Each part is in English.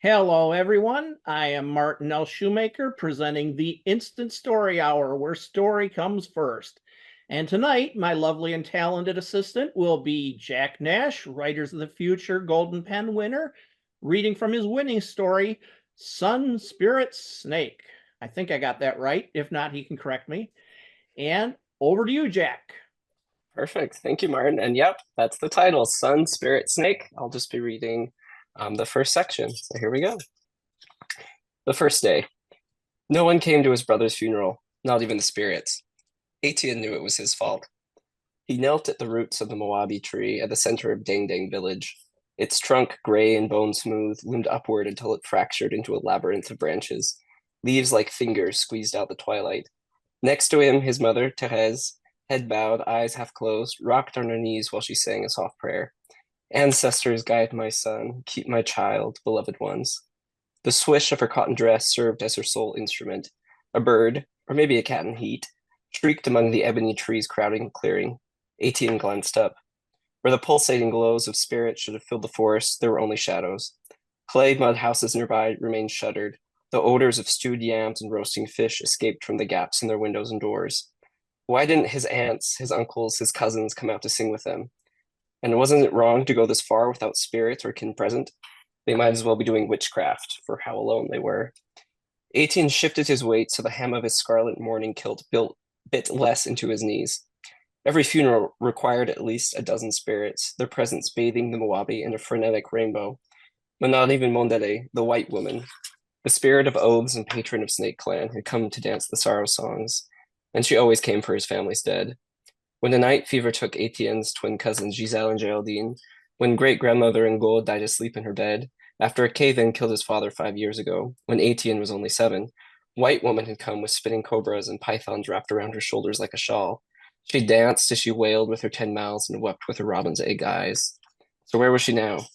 Hello, everyone. I am Martin L. Shoemaker presenting the Instant Story Hour, where story comes first. And tonight, my lovely and talented assistant will be Jack Nash, Writers of the Future Golden Pen winner, reading from his winning story, Sun Spirit Snake. I think I got that right. If not, he can correct me. And over to you, Jack. Perfect. Thank you, Martin. And yep, that's the title, Sun, Spirit, Snake. I'll just be reading the first section. So here we go. The first day. No one came to his brother's funeral, not even the spirits. Etienne knew it was his fault. He knelt at the roots of the Moabi tree at the center of Dang Dang village. Its trunk, gray and bone smooth, loomed upward until it fractured into a labyrinth of branches, leaves like fingers squeezed out the twilight. Next to him, his mother, Therese, head bowed, eyes half closed, rocked on her knees while she sang a soft prayer. Ancestors, guide my son, keep my child, beloved ones. The swish of her cotton dress served as her sole instrument. A bird, or maybe a cat in heat, shrieked among the ebony trees crowding the clearing. Etienne glanced up. Where the pulsating glows of spirit should have filled the forest, there were only shadows. Clay mud houses nearby remained shuttered. The odors of stewed yams and roasting fish escaped from the gaps in their windows and doors. Why didn't his aunts, his uncles, his cousins come out to sing with them? And wasn't it wrong to go this far without spirits or kin present? They might as well be doing witchcraft, for how alone they were. Etienne shifted his weight so the hem of his scarlet mourning kilt bit less into his knees. Every funeral required at least a dozen spirits, their presence bathing the Moabi in a frenetic rainbow. But not even Mondele, the white woman, the spirit of oaths and patron of Snake Clan, had come to dance the sorrow songs, and she always came for his family's dead. When the night fever took Etienne's twin cousins Giselle and Geraldine, when great-grandmother Ngo died asleep in her bed, after a cave-in killed his father 5 years ago, when Etienne was only 7, White Woman had come with spinning cobras and pythons wrapped around her shoulders like a shawl. She danced as she wailed with her 10 mouths and wept with her robin's egg eyes. So where was she now?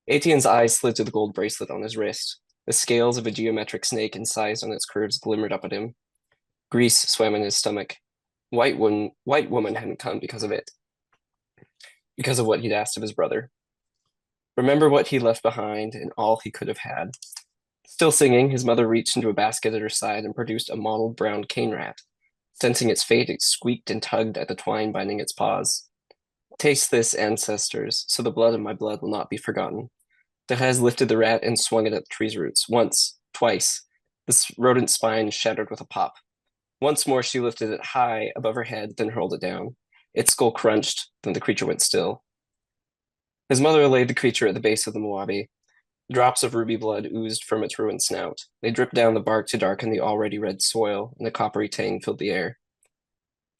Etienne's eyes slid to the gold bracelet on his wrist. The scales of a geometric snake incised on its curves glimmered up at him. Grease swam in his stomach. White Woman hadn't come because of it, because of what he'd asked of his brother. Remember what he left behind and all he could have had. Still singing, his mother reached into a basket at her side and produced a mottled brown cane rat. Sensing its fate, it squeaked and tugged at the twine binding its paws. Taste this, ancestors, so the blood of my blood will not be forgotten. Therese lifted the rat and swung it at the tree's roots, once, twice. The rodent's spine shattered with a pop. Once more, she lifted it high above her head, then hurled it down. Its skull crunched, then the creature went still. His mother laid the creature at the base of the Moabi. Drops of ruby blood oozed from its ruined snout. They dripped down the bark to darken the already red soil, and a coppery tang filled the air.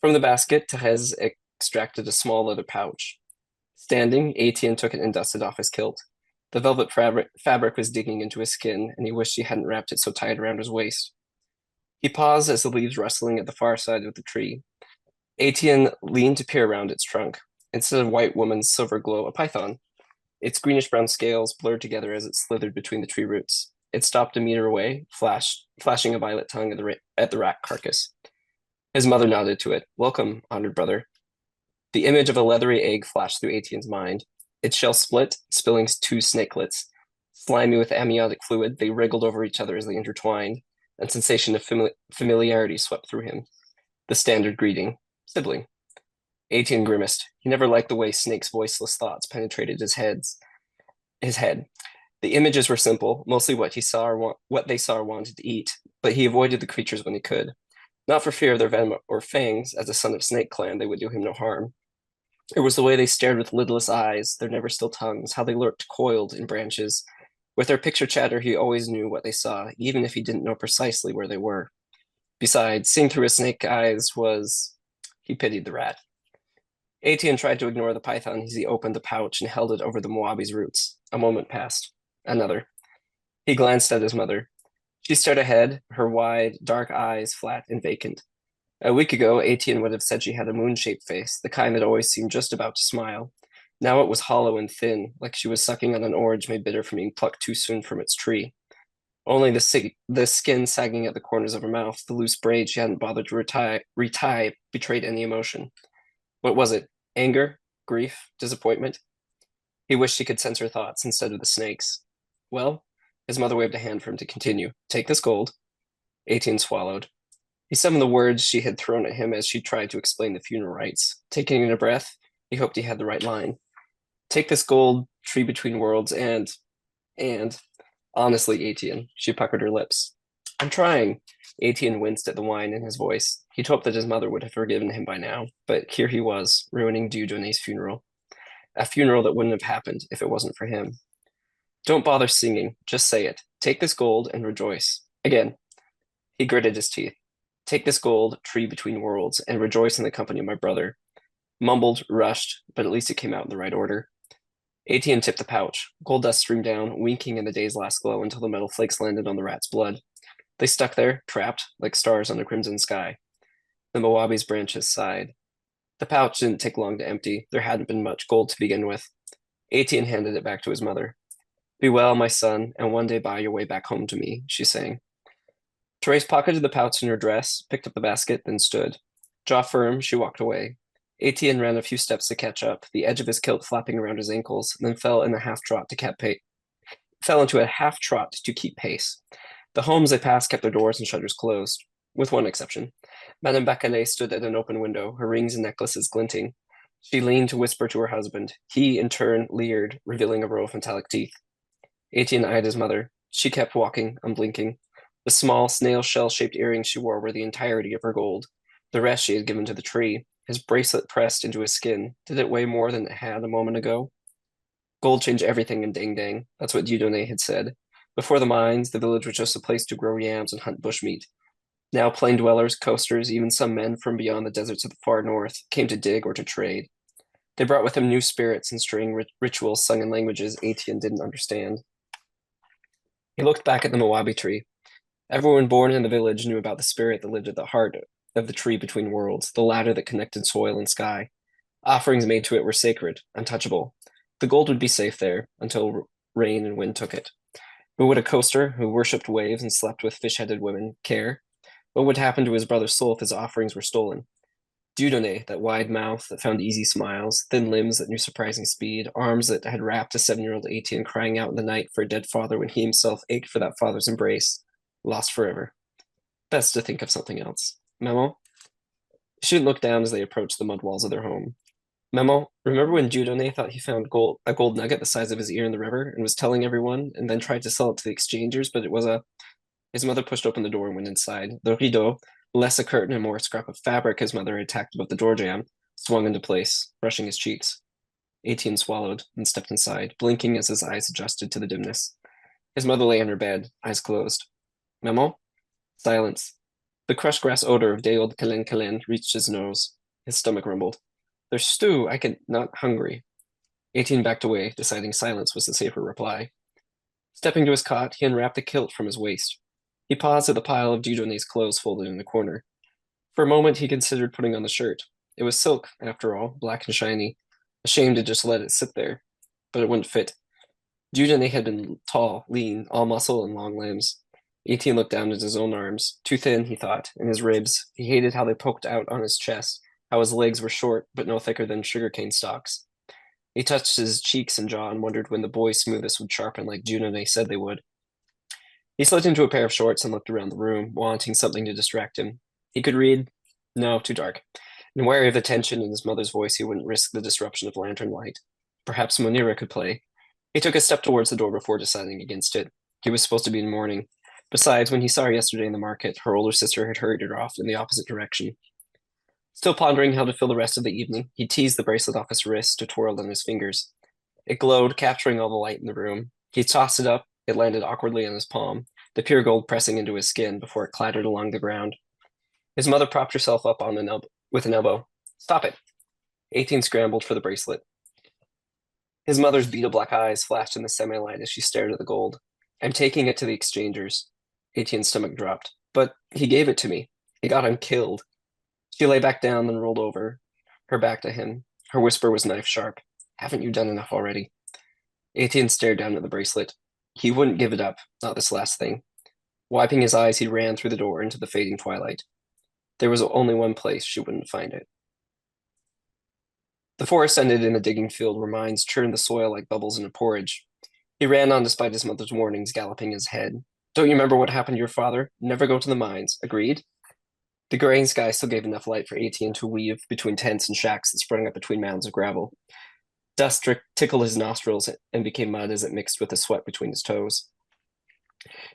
From the basket, Therese extracted a small leather pouch. Standing, Etienne took it and dusted off his kilt. The velvet fabric was digging into his skin, and he wished he hadn't wrapped it so tight around his waist. He paused as the leaves rustling at the far side of the tree. Etienne leaned to peer around its trunk. Instead of White Woman's silver glow, a python. Its greenish-brown scales blurred together as it slithered between the tree roots. It stopped a meter away, flashing a violet tongue at the rat carcass. His mother nodded to it. Welcome, honored brother. The image of a leathery egg flashed through Etienne's mind. Its shell split, spilling 2 snakelets. Slimy with amniotic fluid, they wriggled over each other as they intertwined. A sensation of familiarity swept through him. The standard greeting. Sibling. Etienne grimaced. He never liked the way Snake's voiceless thoughts penetrated his head. The images were simple, mostly what they saw or wanted to eat, but he avoided the creatures when he could. Not for fear of their venom or fangs, as a son of Snake Clan, they would do him no harm. It was the way they stared with lidless eyes, their never still tongues, how they lurked coiled in branches. With their picture chatter, he always knew what they saw, even if he didn't know precisely where they were. Besides, seeing through his snake eyes was... He pitied the rat. Etienne tried to ignore the python as he opened the pouch and held it over the Moabi's roots. A moment passed. Another. He glanced at his mother. She stared ahead, her wide, dark eyes flat and vacant. A week ago, Etienne would have said she had a moon-shaped face, the kind that always seemed just about to smile. Now it was hollow and thin, like she was sucking on an orange made bitter from being plucked too soon from its tree. Only the skin sagging at the corners of her mouth, the loose braid she hadn't bothered to retie, betrayed any emotion. What was it? Anger? Grief? Disappointment? He wished he could sense her thoughts instead of the snake's. Well, His mother waved a hand for him to continue. Take this gold. 18 swallowed. He summoned the words she had thrown at him as she tried to explain the funeral rites. Taking in a breath, he hoped he had the right line. Take this gold, tree between worlds, and, honestly, Etienne, she puckered her lips. I'm trying. Etienne winced at the whine in his voice. He'd hoped that his mother would have forgiven him by now, but here he was, ruining Dieudonné's funeral. A funeral that wouldn't have happened if it wasn't for him. Don't bother singing, just say it. Take this gold and rejoice. Again, he gritted his teeth. Take this gold, tree between worlds, and rejoice in the company of my brother. Mumbled, rushed, but at least it came out in the right order. Etienne tipped the pouch. Gold dust streamed down, winking in the day's last glow until the metal flakes landed on the rat's blood. They stuck there, trapped, like stars on a crimson sky. The Mowabi's branches sighed. The pouch didn't take long to empty. There hadn't been much gold to begin with. Etienne handed it back to his mother. Be well, my son, and one day buy your way back home to me, she sang. Therese pocketed the pouch in her dress, picked up the basket, then stood. Jaw firm, she walked away. Etienne ran a few steps to catch up, the edge of his kilt flapping around his ankles, then fell into a half trot to keep pace. The homes they passed kept their doors and shutters closed, with one exception. Madame Bacalet stood at an open window, her rings and necklaces glinting. She leaned to whisper to her husband. He, in turn, leered, revealing a row of metallic teeth. Etienne eyed his mother. She kept walking, unblinking. The small, snail shell-shaped earrings she wore were the entirety of her gold. The rest she had given to the tree. His bracelet pressed into his skin. Did it weigh more than it had a moment ago? Gold changed everything in Dang Dang. That's what Dieudonné had said. Before the mines, the village was just a place to grow yams and hunt bushmeat. Now plain dwellers, coasters, even some men from beyond the deserts of the far north came to dig or to trade. They brought with them new spirits and strange rituals sung in languages Etienne didn't understand. He looked back at the Mowabi tree. Everyone born in the village knew about the spirit that lived at the heart of the tree between worlds, the ladder that connected soil and sky. Offerings made to it were sacred, untouchable. The gold would be safe there until rain and wind took it. But would a coaster who worshipped waves and slept with fish-headed women care? What would happen to his brother's soul if his offerings were stolen? Dieudonné, that wide mouth that found easy smiles, thin limbs that knew surprising speed, arms that had wrapped a 7-year-old Etienne crying out in the night for a dead father when he himself ached for that father's embrace, lost forever. Best to think of something else. Maman? She didn't look down as they approached the mud walls of their home. Maman, remember when Dieudonné thought he found a gold nugget the size of his ear in the river and was telling everyone and then tried to sell it to the exchangers, but it was a... His mother pushed open the door and went inside. The rideau, less a curtain and more a scrap of fabric his mother had tacked above the door jamb, swung into place, brushing his cheeks. Etienne swallowed and stepped inside, blinking as his eyes adjusted to the dimness. His mother lay on her bed, eyes closed. Maman? Silence. The crushed grass odor of day old Kalen reached his nose. His stomach rumbled. There's stew. Not hungry. Etienne backed away, deciding silence was the safer reply. Stepping to his cot, he unwrapped the kilt from his waist. He paused at the pile of Dieudonné's clothes folded in the corner. For a moment, he considered putting on the shirt. It was silk, after all, black and shiny. Ashamed to just let it sit there. But it wouldn't fit. Dieudonné had been tall, lean, all muscle and long limbs. Etienne looked down at his own arms. Too thin, he thought, and his ribs. He hated how they poked out on his chest, how his legs were short, but no thicker than sugarcane stalks. He touched his cheeks and jaw and wondered when the boy's smoothness would sharpen like Dieudonné said they would. He slipped into a pair of shorts and looked around the room, wanting something to distract him. He could read. No, too dark. And wary of the tension in his mother's voice, he wouldn't risk the disruption of lantern light. Perhaps Monira could play. He took a step towards the door before deciding against it. He was supposed to be in mourning. Besides, when he saw her yesterday in the market, her older sister had hurried her off in the opposite direction. Still pondering how to fill the rest of the evening, he teased the bracelet off his wrist to twirl on his fingers. It glowed, capturing all the light in the room. He tossed it up. It landed awkwardly on his palm, the pure gold pressing into his skin before it clattered along the ground. His mother propped herself up on with an elbow. Stop it. Etienne scrambled for the bracelet. His mother's beetle black eyes flashed in the semi-light as she stared at the gold. I'm taking it to the exchangers. Etienne's stomach dropped. But he gave it to me. It got him killed. She lay back down, then rolled over, her back to him. Her whisper was knife sharp. Haven't you done enough already? Etienne stared down at the bracelet. He wouldn't give it up, not this last thing. Wiping his eyes, he ran through the door into the fading twilight. There was only one place she wouldn't find it. The forest ended in a digging field where mines churned the soil like bubbles in a porridge. He ran on despite his mother's warnings, galloping his head. Don't you remember what happened to your father? Never go to the mines. Agreed? The graying sky still gave enough light for Etienne to weave between tents and shacks that sprang up between mounds of gravel. Dust tickled his nostrils and became mud as it mixed with the sweat between his toes.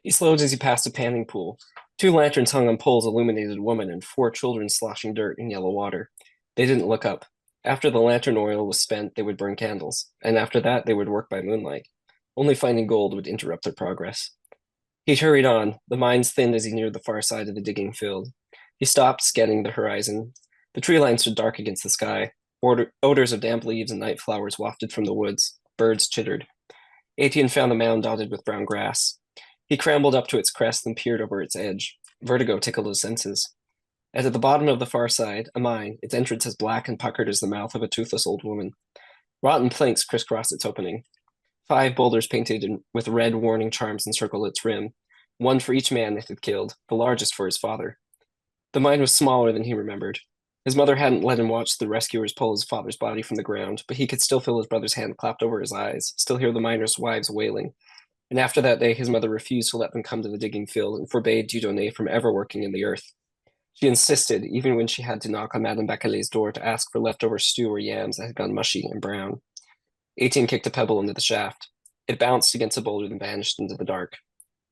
He slowed as he passed a panning pool. 2 lanterns hung on poles illuminated a woman and 4 children sloshing dirt in yellow water. They didn't look up. After the lantern oil was spent, they would burn candles, and after that, they would work by moonlight. Only finding gold would interrupt their progress. He hurried on, the mines thinned as he neared the far side of the digging field. He stopped, scanning the horizon. The tree line stood dark against the sky. Odors of damp leaves and night flowers wafted from the woods. Birds chittered. Etienne found the mound dotted with brown grass. He scrambled up to its crest and peered over its edge. Vertigo tickled his senses. And at the bottom of the far side, a mine, its entrance as black and puckered as the mouth of a toothless old woman. Rotten planks crisscrossed its opening. 5 boulders painted with red warning charms encircled its rim, one for each man it had killed, the largest for his father. The mine was smaller than he remembered. His mother hadn't let him watch the rescuers pull his father's body from the ground, but he could still feel his brother's hand clapped over his eyes, still hear the miners' wives wailing. And after that day, his mother refused to let them come to the digging field and forbade Dieudonné from ever working in the earth. She insisted, even when she had to knock on Madame Bacalet's door to ask for leftover stew or yams that had gone mushy and brown. Etienne kicked a pebble into the shaft. It bounced against a boulder and vanished into the dark.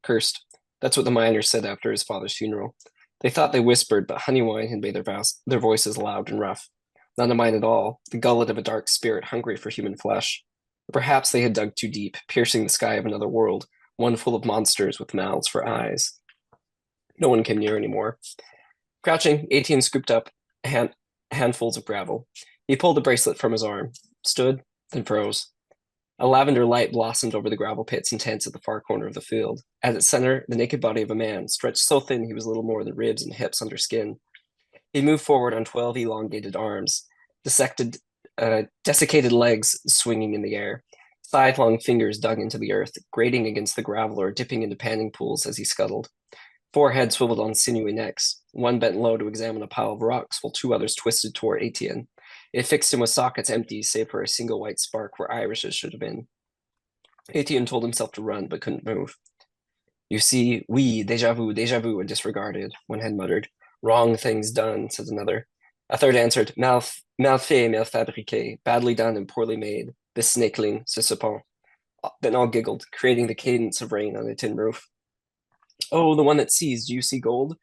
Cursed. That's what the miners said after his father's funeral. They thought they whispered, but Honeywine had made their voices loud and rough. Not a mine at all, the gullet of a dark spirit hungry for human flesh. Or perhaps they had dug too deep, piercing the sky of another world, one full of monsters with mouths for eyes. No one came near anymore. Crouching, Etienne scooped up handfuls of gravel. He pulled the bracelet from his arm, stood, then froze. A lavender light blossomed over the gravel pits and tents at the far corner of the field. At its center, the naked body of a man, stretched so thin he was little more than ribs and hips under skin. He moved forward on 12 elongated arms, desiccated legs swinging in the air. Sidelong fingers dug into the earth, grating against the gravel or dipping into panning pools as he scuttled. 4 heads swiveled on sinewy necks. One bent low to examine a pile of rocks, while 2 others twisted toward Etienne. It fixed him with sockets empty, save for a single white spark where irises should have been. Etienne told himself to run, but couldn't move. You see, oui, déjà vu, and disregarded, one head muttered. Wrong things done, said another. A third answered, mal fait, mal fabriqué, badly done and poorly made. This snakeling, ce serpent. Then all giggled, creating the cadence of rain on a tin roof. Oh, the one that sees, do you see gold?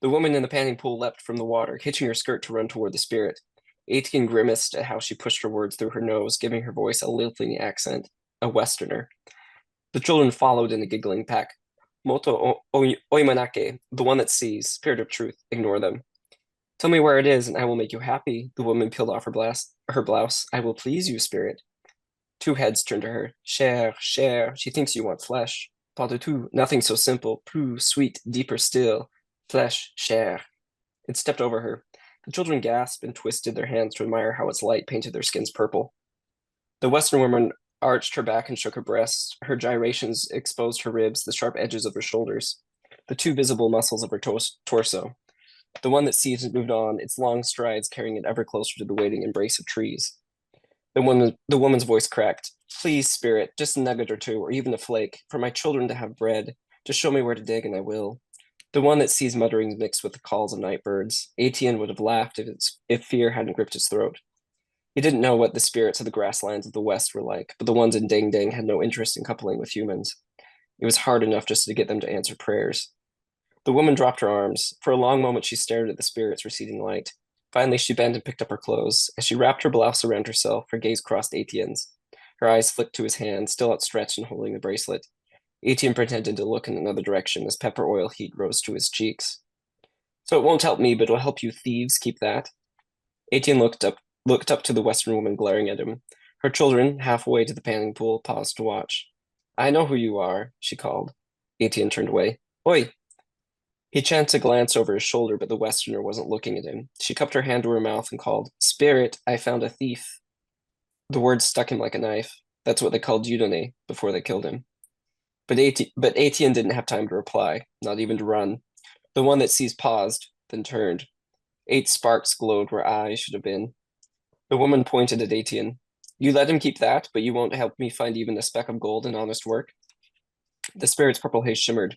The woman in the panning pool leapt from the water, hitching her skirt to run toward the spirit. Etienne grimaced at how she pushed her words through her nose, giving her voice a lilting accent. A Westerner. The children followed in a giggling pack. Moto oimanake, the one that sees, spirit of truth, ignore them. Tell me where it is, and I will make you happy. The woman peeled off her blouse. I will please you, spirit. 2 heads turned to her. Cher, she thinks you want flesh. Pas du tout, nothing so simple, plus sweet, deeper still. Flesh, chair. It stepped over her. The children gasped and twisted their hands to admire how its light painted their skins purple. The Western woman arched her back and shook her breasts. Her gyrations exposed her ribs, the sharp edges of her shoulders, the 2 visible muscles of her torso. The one that sees it moved on, its long strides carrying it ever closer to the waiting embrace of trees. The woman's voice cracked. Please, spirit, just a nugget or 2, or even a flake, for my children to have bread. Just show me where to dig, and I will. The one that sees mutterings mixed with the calls of night birds. Etienne would have laughed if fear hadn't gripped his throat. He didn't know what the spirits of the grasslands of the West were like, but the ones in Ding Ding had no interest in coupling with humans. It was hard enough just to get them to answer prayers. The woman dropped her arms. For a long moment, she stared at the spirit's receding light. Finally, she bent and picked up her clothes. As she wrapped her blouse around herself, her gaze crossed Etienne's. Her eyes flicked to his hand, still outstretched and holding the bracelet. Etienne pretended to look in another direction as pepper oil heat rose to his cheeks. So it won't help me, but it'll help you thieves, keep that. Etienne looked up to the Western woman glaring at him. Her children, halfway to the panning pool, paused to watch. I know who you are, she called. Etienne turned away. Oi! He chanced a glance over his shoulder, but the Westerner wasn't looking at him. She cupped her hand to her mouth and called, Spirit, I found a thief. The words stuck him like a knife. That's what they called Dieudonné before they killed him. But Etienne didn't have time to reply, not even to run. The one that sees paused, then turned. 8 sparks glowed where eyes should have been. The woman pointed at Etienne. You let him keep that, but you won't help me find even a speck of gold in honest work. The spirit's purple haze shimmered.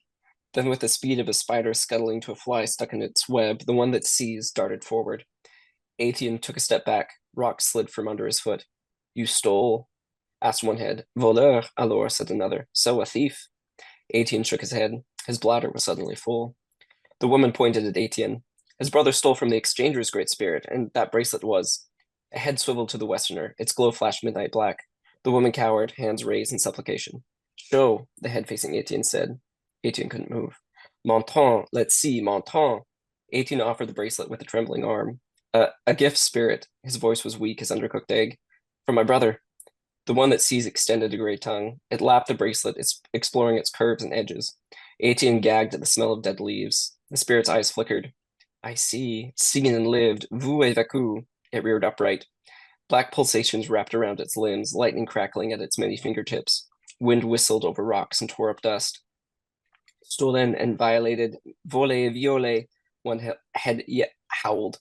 Then, with the speed of a spider scuttling to a fly stuck in its web, the one that sees darted forward. Aetian took a step back. Rocks slid from under his foot. You stole? Asked one head. Voleur, alors, said another. So, a thief. Aetian shook his head. His bladder was suddenly full. The woman pointed at Aetian. His brother stole from the exchanger's great spirit, and that bracelet was. A head swiveled to the westerner. Its glow flashed midnight black. The woman cowered, hands raised in supplication. Show, the head facing Etienne said. Etienne couldn't move. Monton, let's see, Monton. Etienne offered the bracelet with a trembling arm. A gift, spirit. His voice was weak as undercooked egg. From my brother. The one that sees extended a great tongue. It lapped the bracelet, exploring its curves and edges. Etienne gagged at the smell of dead leaves. The spirit's eyes flickered. I see. Seen and lived. Vous avez vécu. It reared upright. Black pulsations wrapped around its limbs, lightning crackling at its many fingertips. Wind whistled over rocks and tore up dust. Stolen and violated. Volé, violé. One head yet howled.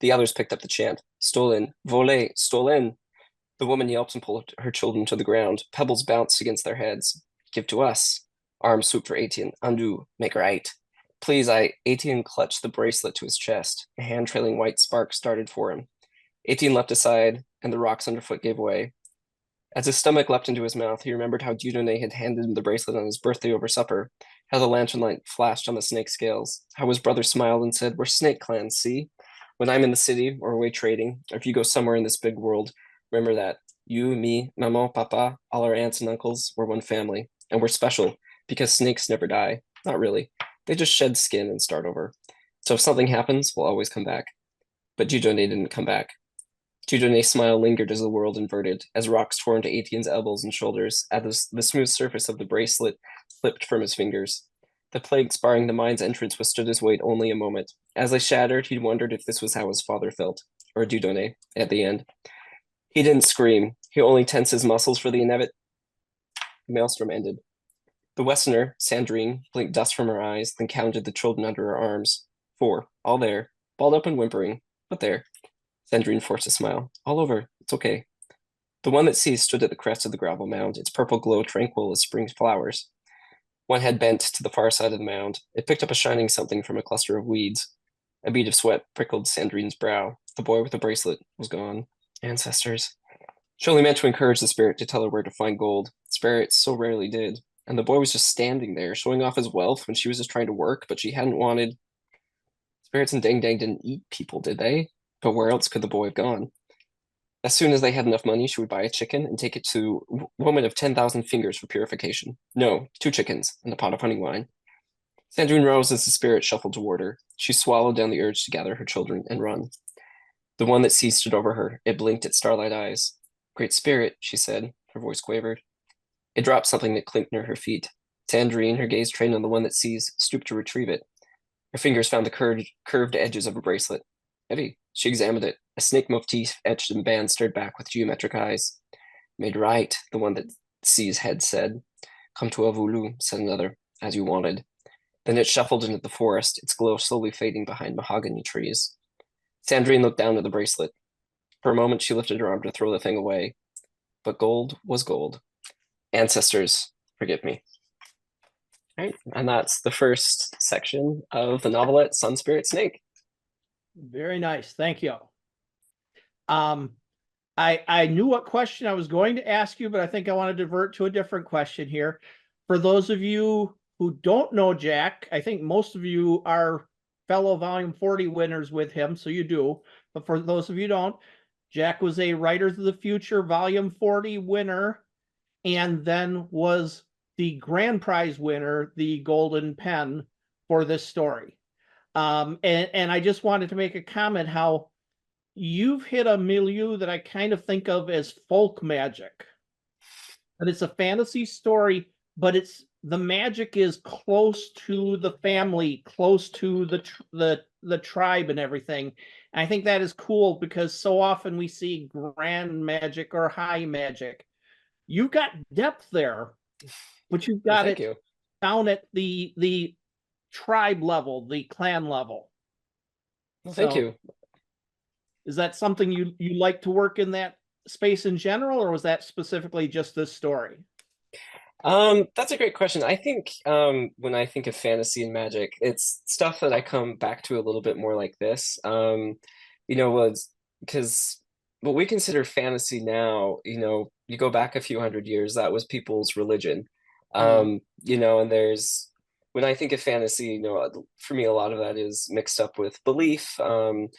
The others picked up the chant. Stolen. Volé. Stolen. The woman yelped and pulled her children to the ground. Pebbles bounced against their heads. Give to us. Arms swooped for Etienne. Undo. Make right. Please, Etienne clutched the bracelet to his chest. A hand-trailing white spark started for him. Etienne leapt aside, and the rocks underfoot gave way. As his stomach leapt into his mouth, he remembered how Dieudonné had handed him the bracelet on his birthday over supper, how the lantern light flashed on the snake scales, how his brother smiled and said, We're snake clans, see? When I'm in the city or away trading, or if you go somewhere in this big world, remember that. You, me, maman, papa, all our aunts and uncles, we're one family, and we're special, because snakes never die. Not really. They just shed skin and start over. So if something happens, we'll always come back. But Dieudonné didn't come back. Dieudonné's smile lingered as the world inverted, as rocks tore into Etienne's elbows and shoulders, as the smooth surface of the bracelet slipped from his fingers. The plague sparring the mind's entrance withstood his weight only a moment. As they shattered, he'd wondered if this was how his father felt, or Dieudonné, at the end. He didn't scream. He only tensed his muscles for the inevitable. The maelstrom ended. The Westerner, Sandrine, blinked dust from her eyes, then counted the children under her arms. 4, all there, balled up and whimpering, but there. Sandrine forced a smile. All over. It's okay. The one that sees stood at the crest of the gravel mound, its purple glow tranquil as spring flowers. One head bent to the far side of the mound. It picked up a shining something from a cluster of weeds. A bead of sweat prickled Sandrine's brow. The boy with the bracelet was gone. Ancestors. She only meant to encourage the spirit to tell her where to find gold. Spirits so rarely did. And the boy was just standing there, showing off his wealth when she was just trying to work, but she hadn't wanted. Spirits and Dang Dang didn't eat people, did they? But where else could the boy have gone? As soon as they had enough money, she would buy a chicken and take it to a woman of 10,000 fingers for purification. No, 2 chickens and a pot of honey wine. Sandrine rose as the spirit shuffled toward her. She swallowed down the urge to gather her children and run. The one that sees stood over her. It blinked its starlight eyes. Great spirit, she said. Her voice quavered. It dropped something that clinked near her feet. Sandrine, her gaze trained on the one that sees, stooped to retrieve it. Her fingers found the curved edges of a bracelet. Heavy. She examined it. A snake motif etched in band stared back with geometric eyes. Made right, the one that sees head said. Comme tu as voulu, said another, as you wanted. Then it shuffled into the forest, its glow slowly fading behind mahogany trees. Sandrine looked down at the bracelet. For a moment, she lifted her arm to throw the thing away. But gold was gold. Ancestors, forgive me. All right, and that's the first section of the novelette Sun Spirit Snake. Very nice. Thank you. I knew what question I was going to ask you, but I think I want to divert to a different question here. For those of you who don't know Jack, I think most of you are fellow Volume 40 winners with him, so you do. But for those of you who don't, Jack was a Writers of the Future Volume 40 winner, and then was the grand prize winner, the Golden Pen, for this story. And I just wanted to make a comment how you've hit a milieu that I kind of think of as folk magic. And it's a fantasy story, but the magic is close to the family, close to the tribe and everything. And I think that is cool because so often we see grand magic or high magic. You've got depth there, but you've got it down at the tribe level, the clan level. Well, thank you. Is that something you like to work in that space in general, or was that specifically just this story? That's a great question. I think when I think of fantasy and magic, it's stuff that I come back to a little bit more like this. Was because what we consider fantasy now, you go back a few hundred years, that was people's religion. Mm. And there's when I think of fantasy, for me, a lot of that is mixed up with belief. In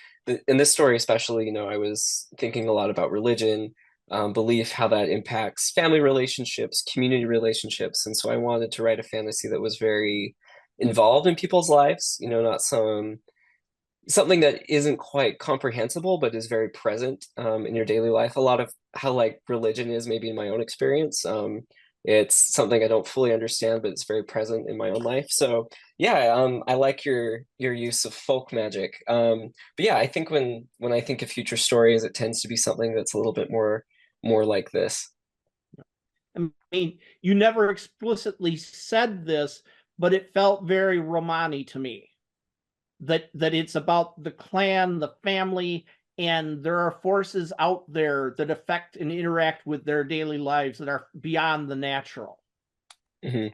this story, especially, I was thinking a lot about religion, belief, how that impacts family relationships, community relationships. And so I wanted to write a fantasy that was very involved in people's lives, not something that isn't quite comprehensible, but is very present in your daily life. A lot of how like religion is maybe in my own experience. It's something I don't fully understand, but it's very present in my own life. So yeah, I like your use of folk magic. But yeah, I think when I think of future stories, it tends to be something that's a little bit more like this. I mean, you never explicitly said this, but it felt very Romani to me. That it's about the clan, the family, and there are forces out there that affect and interact with their daily lives that are beyond the natural. Mhm.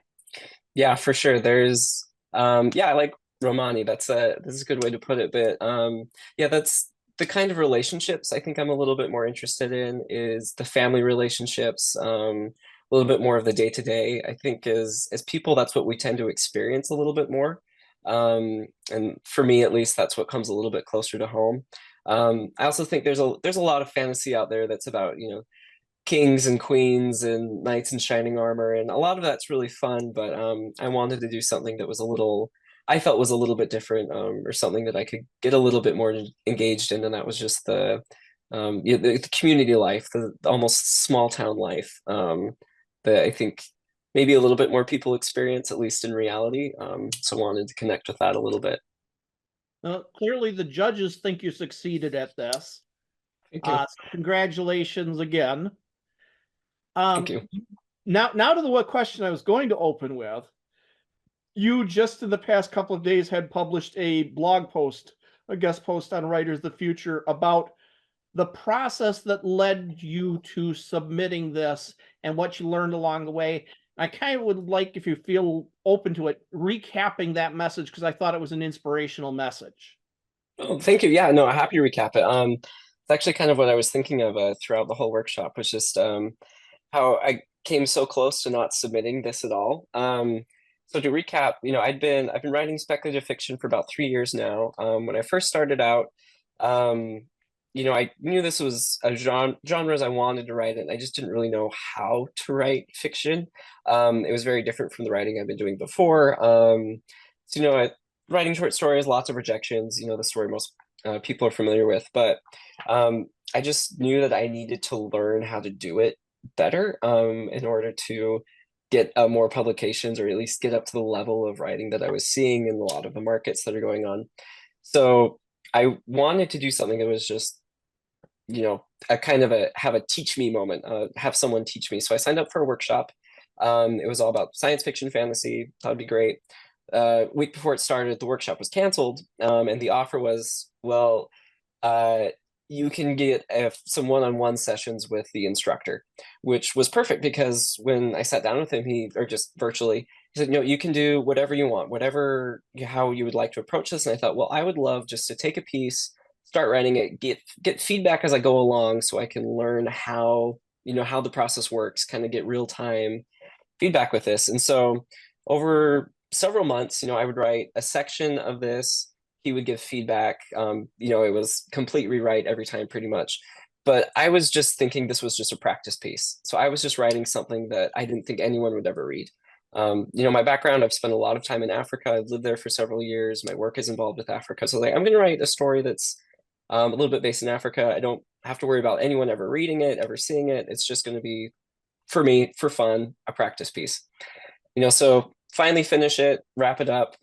Yeah, for sure. There's yeah, I like Romani. That's a good way to put it. But yeah, that's the kind of relationships I think I'm a little bit more interested in is the family relationships, a little bit more of the day to day. I think as people, that's what we tend to experience a little bit more. And for me at least, that's what comes a little bit closer to home. I also think there's a lot of fantasy out there that's about, kings and queens and knights in shining armor, and a lot of that's really fun. But I wanted to do something that was I felt was a little bit different, or something that I could get a little bit more engaged in, and that was just the community life, the almost small town life, that I think maybe a little bit more people experience, at least in reality. So I wanted to connect with that a little bit. Clearly, the judges think you succeeded at this. Thank you. So congratulations again. Thank Um, you. now to the what question I was going to open with. You just in the past couple of days had published a blog post, a guest post on Writers of the Future about the process that led you to submitting this and what you learned along the way. I kind of would like, if you feel open to it, recapping that message because I thought it was an inspirational message. Oh, thank you. Yeah, no, happy to recap it. It's actually kind of what I was thinking of throughout the whole workshop, was just how I came so close to not submitting this at all. So to recap, I've been writing speculative fiction for about 3 years now. When I first started out, um, I knew this was a genres I wanted to write, and I just didn't really know how to write fiction. It was very different from the writing I've been doing before. Writing short stories, lots of rejections. The story most people are familiar with, but I just knew that I needed to learn how to do it better, in order to get more publications, or at least get up to the level of writing that I was seeing in a lot of the markets that are going on. So I wanted to do something that was just, a kind of have a teach me moment, have someone teach me. So I signed up for a workshop. It was all about science fiction, fantasy. That would be great. Week before it started, the workshop was canceled, and the offer was, well, uh, you can get some one-on-one sessions with the instructor, which was perfect because when I sat down with him, or just virtually, he said, you can do whatever you want, whatever, how you would like to approach this. And I thought, well, I would love just to take a piece, start writing it, get feedback as I go along, so I can learn how the process works, kind of get real time feedback with this. And so over several months, I would write a section of this. He would give feedback. It was complete rewrite every time pretty much. But I was just thinking this was just a practice piece. So I was just writing something that I didn't think anyone would ever read. My background, I've spent a lot of time in Africa. I've lived there for several years. My work is involved with Africa. So like, I'm going to write a story that's a little bit based in Africa. I don't have to worry about anyone ever reading it, ever seeing it. It's just going to be, for me, for fun, a practice piece. So finally finish it, wrap it up.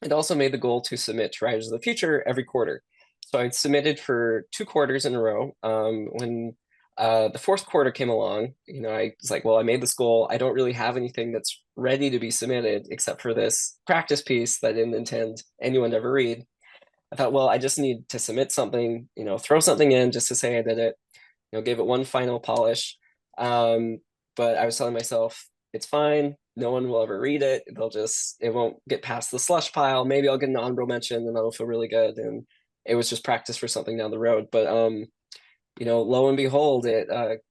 It also made the goal to submit to Writers of the Future every quarter. So I'd submitted for 2 quarters in a row. When the fourth quarter came along, I was like, well, I made this goal. I don't really have anything that's ready to be submitted except for this practice piece that I didn't intend anyone to ever read. I thought, well, I just need to submit something, throw something in just to say I did it. gave it one final polish. But I was telling myself, it's fine. No one will ever read it. It won't get past the slush pile. Maybe I'll get an honorable mention and that'll feel really good. And it was just practice for something down the road. But lo and behold, it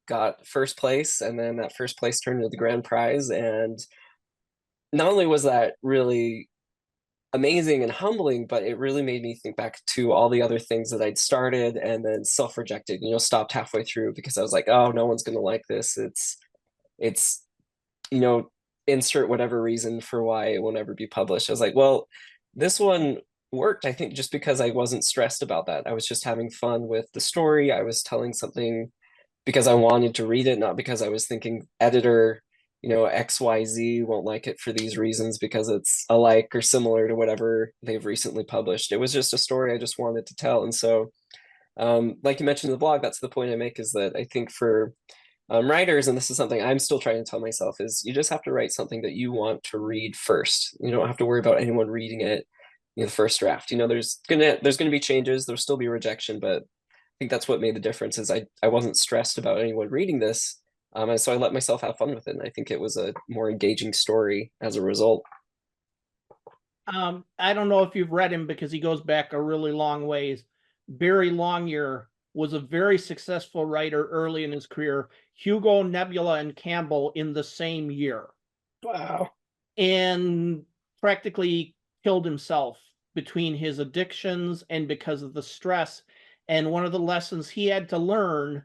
got first place, and then that first place turned into the grand prize. And not only was that really amazing and humbling, but it really made me think back to all the other things that I'd started and then self-rejected, stopped halfway through because I was like, oh, no one's going to like this. It's, you know, insert whatever reason for why it will never be published. I was like, well, this one worked, I think, just because I wasn't stressed about that. I was just having fun with the story. I was telling something because I wanted to read it, not because I was thinking editor, XYZ won't like it for these reasons because it's alike or similar to whatever they've recently published. It was just a story I just wanted to tell. And so, like you mentioned in the blog, that's the point I make, is that I think for writers, and this is something I'm still trying to tell myself, is you just have to write something that you want to read first. You don't have to worry about anyone reading it, the first draft. There's gonna be changes, there'll still be rejection, but I think that's what made the difference. Is I wasn't stressed about anyone reading this, and so I let myself have fun with it. And I think it was a more engaging story as a result. I don't know if you've read him because he goes back a really long ways. Barry Longyear was a very successful writer early in his career. Hugo, Nebula, and Campbell in the same year. Wow. And practically killed himself between his addictions and because of the stress. And one of the lessons he had to learn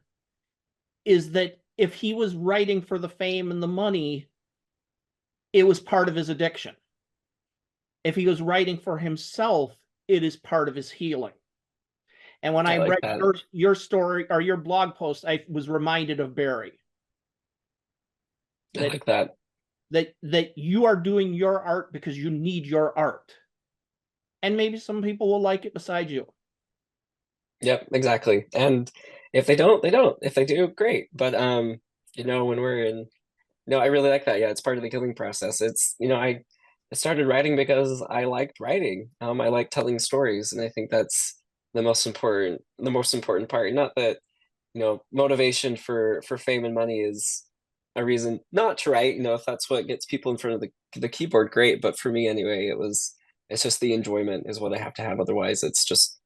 is that if he was writing for the fame and the money, it was part of his addiction. If he was writing for himself, it is part of his healing. And when I like read that. your story or your blog post, I was reminded of Barry. I like that. That you are doing your art because you need your art. And maybe some people will like it beside you. Yep, exactly. And if they don't, they don't. If they do, great. But when we're in, no, I really like that. Yeah, it's part of the healing process. I started writing because I liked writing. I like telling stories, and I think that's the most important part. Not that, motivation for fame and money is a reason not to write. If that's what gets people in front of the keyboard, great. But for me anyway, it's just the enjoyment is what I have to have. Otherwise, it's just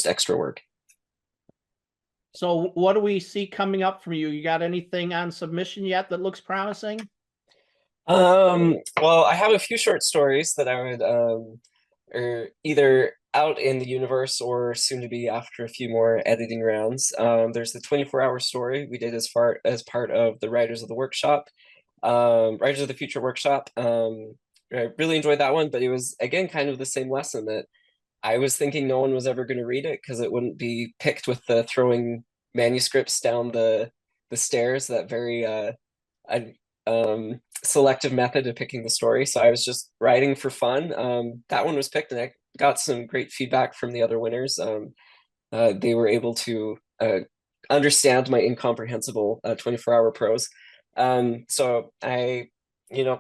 extra work. So what do we see coming up from you? You got anything on submission yet that looks promising? Well, I have a few short stories that I would are either out in the universe or soon to be after a few more editing rounds. There's the 24-hour story we did as part of the Writers of the Workshop, Writers of the Future workshop. I really enjoyed that one, but it was again kind of the same lesson that I was thinking no one was ever going to read it because it wouldn't be picked with the throwing manuscripts down the stairs, that very I, selective method of picking the story. So I was just writing for fun. That one was picked, and I got some great feedback from the other winners. They were able to understand my incomprehensible 24-hour prose. So that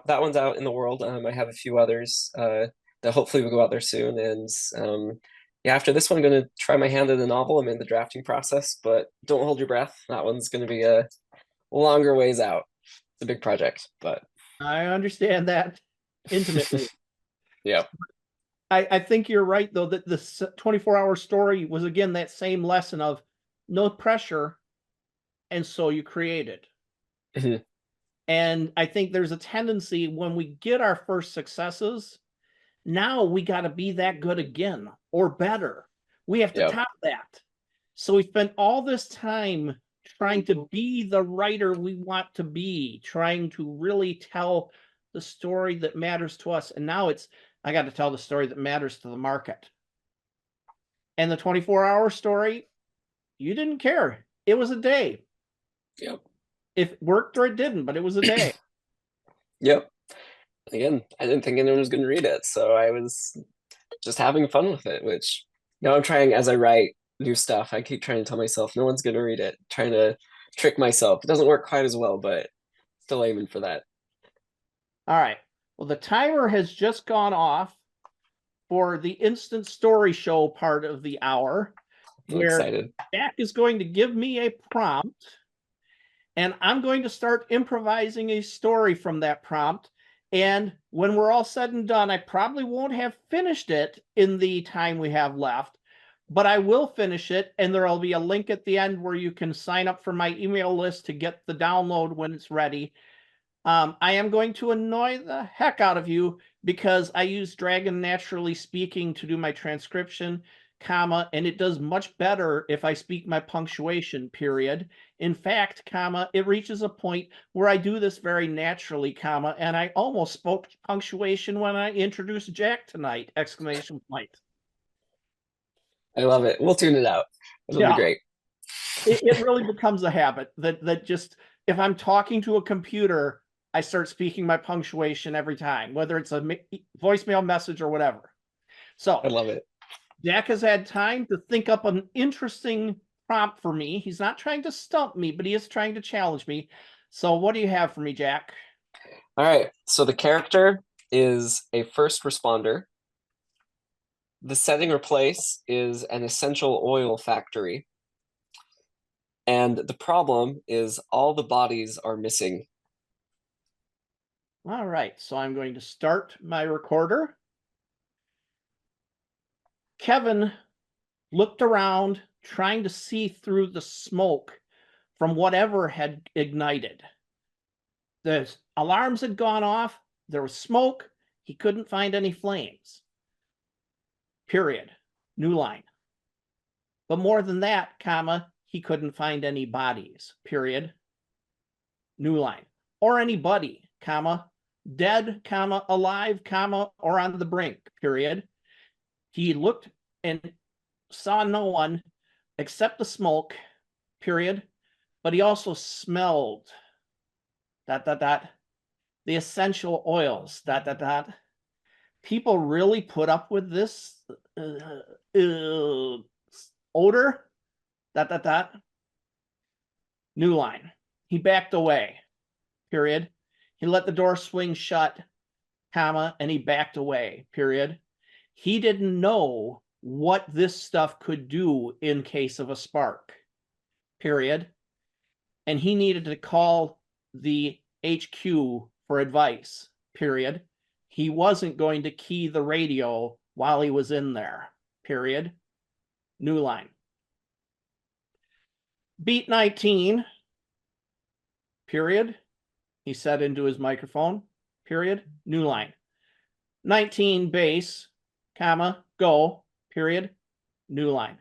one's out in the world. I have a few others that hopefully will go out there soon. And yeah, after this one, I'm going to try my hand at a novel. I'm in the drafting process, but don't hold your breath. That one's going to be a longer ways out. It's a big project, but I understand that intimately. yeah. I think you're right, though, that the 24-hour story was, again, that same lesson of no pressure, and so you create it. Mhm. And I think there's a tendency when we get our first successes, now we got to be that good again or better. We have to Yeah. top that. So we spent all this time trying to be the writer we want to be, trying to really tell the story that matters to us. And now I got to tell the story that matters to the market. And the 24-hour story, you didn't care. It was a day. Yep. If it worked or it didn't, but it was a day. Yep. Again, I didn't think anyone was going to read it, so I was just having fun with it, which now I'm trying as I write new stuff. I keep trying to tell myself no one's going to read it, trying to trick myself. It doesn't work quite as well, but still aiming for that. All right. Well, the timer has just gone off for the instant story show part of the hour. I'm where excited. Jack is going to give me a prompt, and I'm going to start improvising a story from that prompt. And when we're all said and done, I probably won't have finished it in the time we have left, but I will finish it, and there'll be a link at the end where you can sign up for my email list to get the download when it's ready. I am going to annoy the heck out of you because I use Dragon Naturally Speaking to do my transcription, comma, and it does much better if I speak my punctuation, period. In fact, comma, it reaches a point where I do this very naturally, comma, and I almost spoke punctuation when I introduced Jack tonight, exclamation point. I love it. We'll tune it out. It'll be Yeah. great. It really becomes a habit that just, if I'm talking to a computer, I start speaking my punctuation every time, whether it's a voicemail message or whatever. So I love it. Jack has had time to think up an interesting prompt for me. He's not trying to stump me, but he is trying to challenge me. So what do you have for me, Jack? All right. So the character is a first responder. The setting or place is an essential oil factory. And the problem is all the bodies are missing. All right, so I'm going to start my recorder. Kevin looked around, trying to see through the smoke from whatever had ignited. The alarms had gone off. There was smoke. He couldn't find any flames. Period. New line. But more than that, comma, he couldn't find any bodies. Period. New line. Or anybody, comma, dead, comma, alive, comma, or on the brink. Period. He looked and saw no one except the smoke. Period. But he also smelled the essential oils, people really put up with this odor, new line. He backed away, period. He let the door swing shut, comma, and he backed away, period. He didn't know what this stuff could do in case of a spark, period. And he needed to call the HQ for advice, period. He wasn't going to key the radio while he was in there, period. New line. Beat 19, period. He said into his microphone, period. New line. 19 bass, comma, go, period. New line.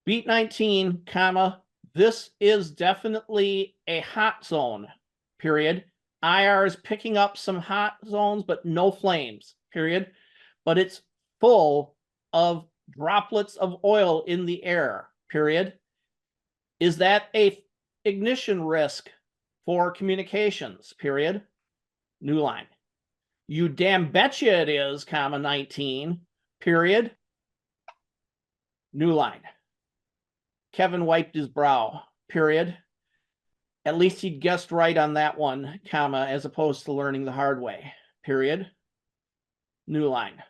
Beat 19, comma, this is definitely a hot zone, period. IR is picking up some hot zones, but no flames, period. But it's full of droplets of oil in the air, period. Is that a ignition risk for communications, period? New line. You damn betcha it is, comma, 19, period. New line. Kevin wiped his brow, period. At least he'd guessed right on that one, comma, as opposed to learning the hard way, period. New line.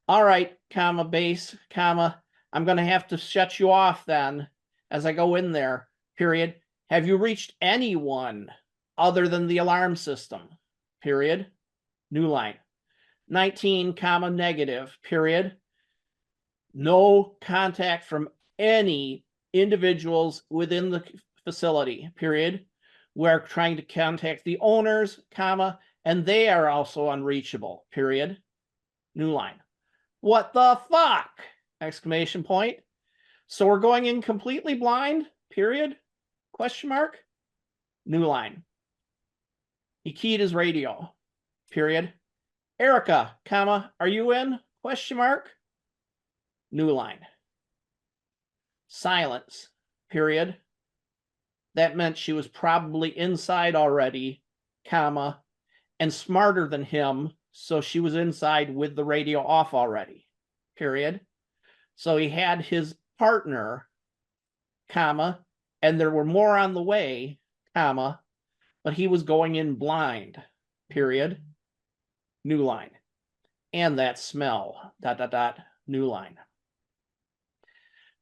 All right, comma, base, comma, I'm going to have to shut you off then as I go in there, period. Have you reached anyone other than the alarm system, period? New line. 19, comma, negative, period. No contact from any individuals within the facility, period. We're trying to contact the owners, comma, and they are also unreachable, period. New line. What the fuck? Exclamation point. So we're going in completely blind, period? Question mark. New line. He keyed his radio, period. Erica, comma, are you in? Question mark. New line. Silence, period. That meant she was probably inside already, comma, and smarter than him, so she was inside with the radio off already, period. So he had his partner, comma, and there were more on the way, comma, but he was going in blind, period. New line. And that smell, new line.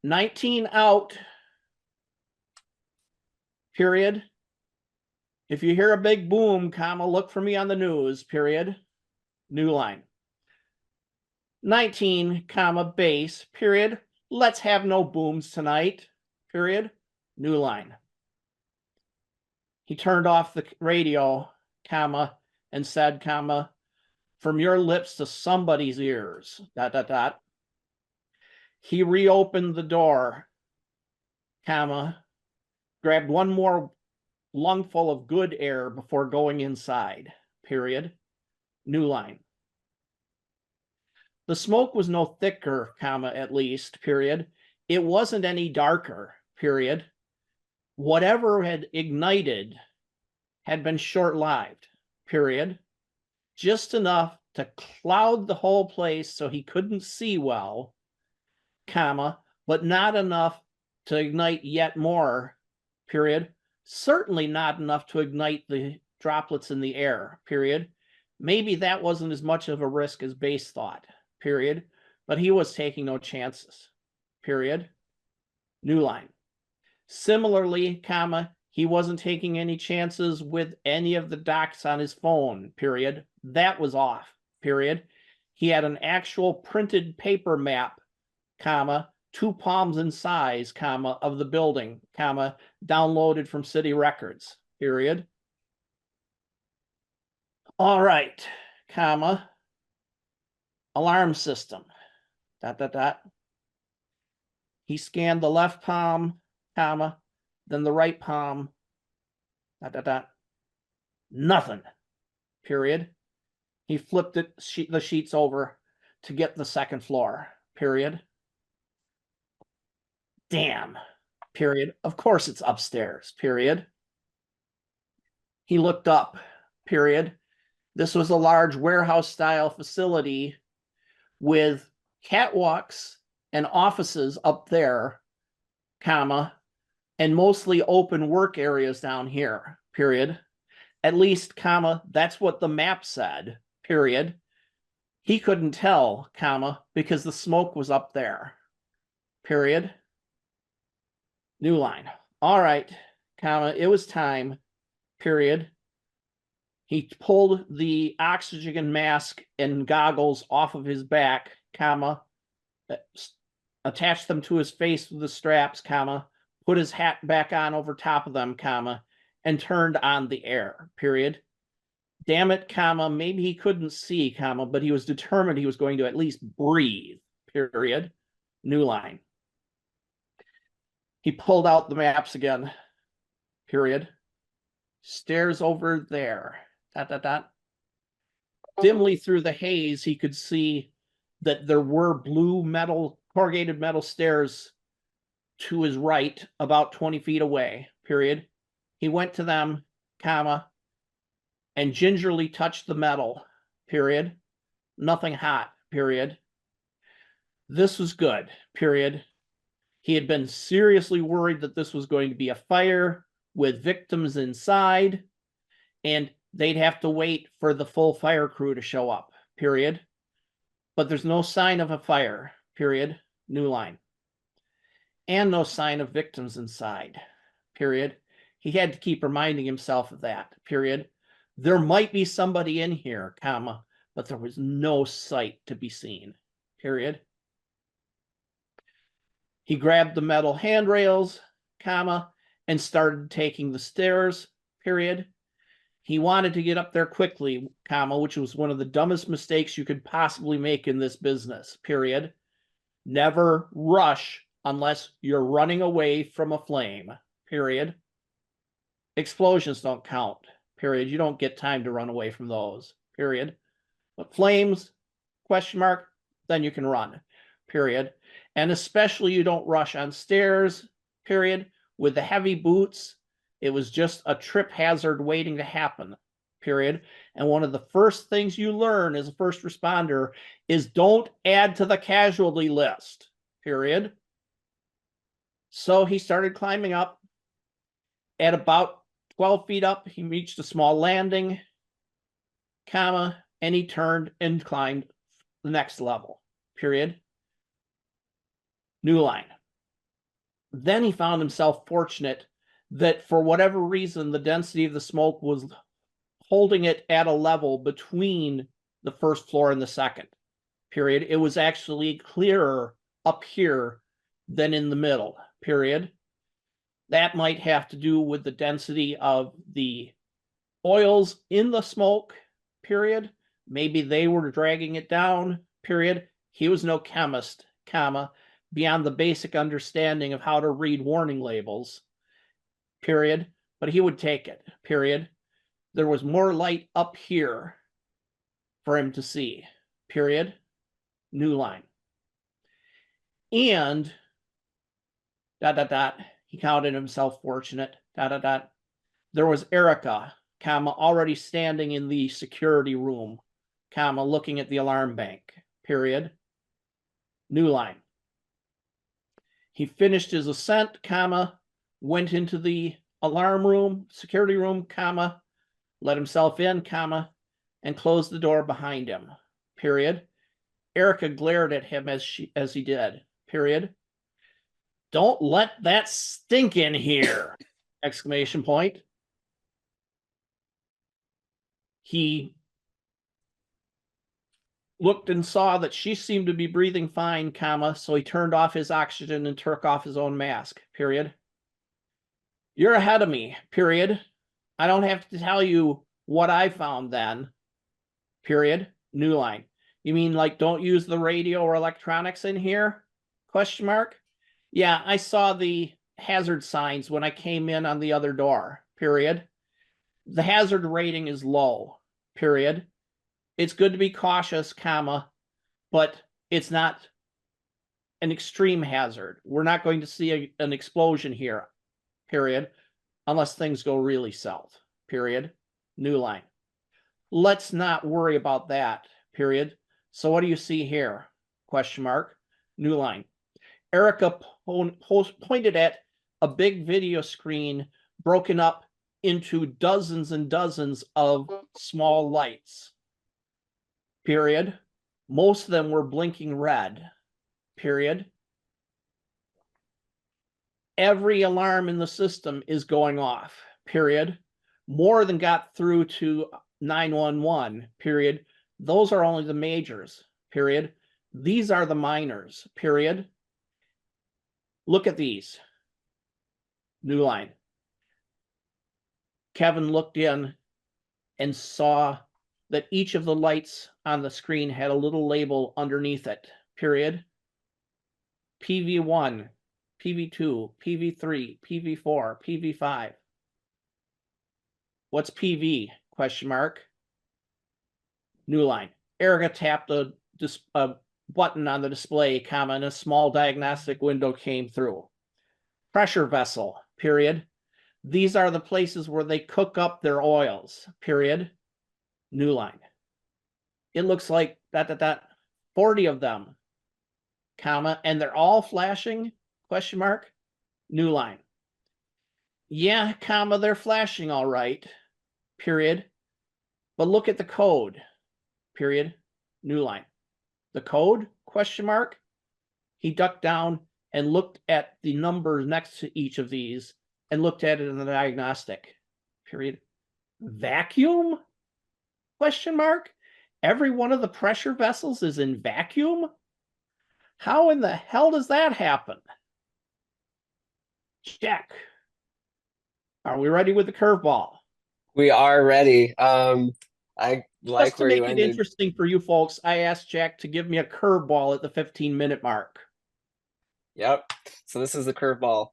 19 out, period. If you hear a big boom, comma, look for me on the news, period. New line. 19, comma, base, period. Let's have no booms tonight, period. New line. He turned off the radio, comma, and said, comma, from your lips to somebody's ears, ... He reopened the door, comma, grabbed one more lungful of good air before going inside, period. New line. The smoke was no thicker, comma, at least, period. It wasn't any darker, period. Whatever had ignited had been short-lived, period. Just enough to cloud the whole place so he couldn't see well, comma, but not enough to ignite yet more, period. Certainly not enough to ignite the droplets in the air, period. Maybe that wasn't as much of a risk as Base thought, period. But he was taking no chances, period. New line. Similarly, comma, he wasn't taking any chances with any of the docs on his phone, period. That was off, period. He had an actual printed paper map, comma, 2 palms in size, comma, of the building, comma, downloaded from city records, period. All right, comma, alarm system, ... He scanned the left palm, comma, then the right palm, ... Nothing, period. He flipped the sheets over to get the second floor, period. Damn, period. Of course it's upstairs, period. He looked up, period. This was a large warehouse-style facility with catwalks and offices up there, comma, and mostly open work areas down here, period. At least, comma, that's what the map said, period. He couldn't tell, comma, because the smoke was up there, period. New line. All right, comma, it was time, period. He pulled the oxygen mask and goggles off of his back, comma, attached them to his face with the straps, comma, put his hat back on over top of them, comma, and turned on the air, period. Damn it, comma, maybe he couldn't see, comma, but he was determined he was going to at least breathe, period. New line. He pulled out the maps again, period. Stairs over there, ... Dimly through the haze, he could see that there were blue metal, corrugated metal stairs to his right, about 20 feet away, period. He went to them, comma, and gingerly touched the metal, period. Nothing hot, period. This was good, period. He had been seriously worried that this was going to be a fire with victims inside, and they'd have to wait for the full fire crew to show up, period. But there's no sign of a fire, period. New line. And no sign of victims inside, period. He had to keep reminding himself of that, period. There might be somebody in here, comma, but there was no sight to be seen, period. He grabbed the metal handrails, comma, and started taking the stairs, period. He wanted to get up there quickly, comma, which was one of the dumbest mistakes you could possibly make in this business, period. Never rush unless you're running away from a flame, period. Explosions don't count, period. You don't get time to run away from those, period. But flames, question mark, then you can run, period. And especially you don't rush on stairs, period. With the heavy boots, it was just a trip hazard waiting to happen, period. And one of the first things you learn as a first responder is don't add to the casualty list, period. So he started climbing up. At about 12 feet up, he reached a small landing, comma, and he turned and climbed the next level, period. New line. Then he found himself fortunate that for whatever reason, the density of the smoke was holding it at a level between the first floor and the second, period. It was actually clearer up here than in the middle, period. That might have to do with the density of the oils in the smoke, period. Maybe they were dragging it down, period. He was no chemist, comma, beyond the basic understanding of how to read warning labels, period. But he would take it, period. There was more light up here for him to see, period. New line. And dot, dot, dot, he counted himself fortunate, dot, dot, dot. There was Erica, comma, already standing in the security room, comma, looking at the alarm bank, period. New line. He finished his ascent, comma, went into the alarm room, security room, comma, let himself in, comma, and closed the door behind him, period. Erica glared at him as he did, period. Don't let that stink in here! Exclamation point. He looked and saw that she seemed to be breathing fine, comma, so he turned off his oxygen and took off his own mask, period. You're ahead of me, period. I don't have to tell you what I found then, period. New line. You mean like don't use the radio or electronics in here? Question mark. Yeah, I saw the hazard signs when I came in on the other door, period. The hazard rating is low, period. It's good to be cautious, comma, but it's not an extreme hazard. We're not going to see an explosion here, period, unless things go really south, period. New line. Let's not worry about that, period. So what do you see here? Question mark. New line. Erica pointed at a big video screen broken up into dozens and dozens of small lights, period. Most of them were blinking red, period. Every alarm in the system is going off, period. More than got through to 911, period. Those are only the majors, period. These are the minors, period. Look at these. New line. Kevin looked in and saw that each of the lights on the screen had a little label underneath it, period. PV1, PV2, PV3, PV4, PV5. What's PV? Question mark. New line. Erica tapped a button on the display, comma, and a small diagnostic window came through. Pressure vessel, period. These are the places where they cook up their oils, period. New line. It looks like 40 of them, comma, and they're all flashing, question mark. New line. Yeah, comma, they're flashing all right, period. But look at the code, period. New line. The code, question mark. He ducked down and looked at the numbers next to each of these and looked at it in the diagnostic, period. Vacuum, question mark. Every one of the pressure vessels is in vacuum? How in the hell does that happen? Jack, are we ready with the curveball? We are ready. I like Just to where you make it ended. interesting for you folks, I asked Jack to give me a curveball at the 15-minute mark. Yep. So this is the curveball.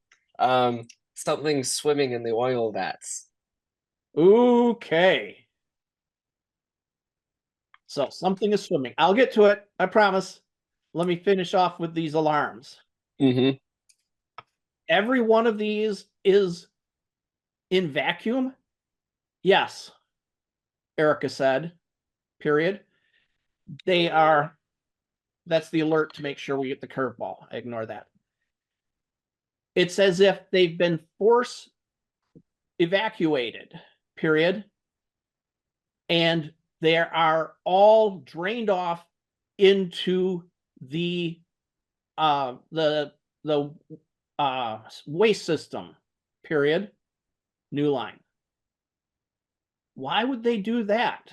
Something swimming in the oil vats. Okay. So something is swimming. I'll get to it, I promise. Let me finish off with these alarms. Mm-hmm. Every one of these is in vacuum? Yes, Erica said, period. They are, that's the alert to make sure we get the curveball. I ignore that. It's as if they've been force evacuated, period. And they are all drained off into the waste system, period. New line. Why would they do that?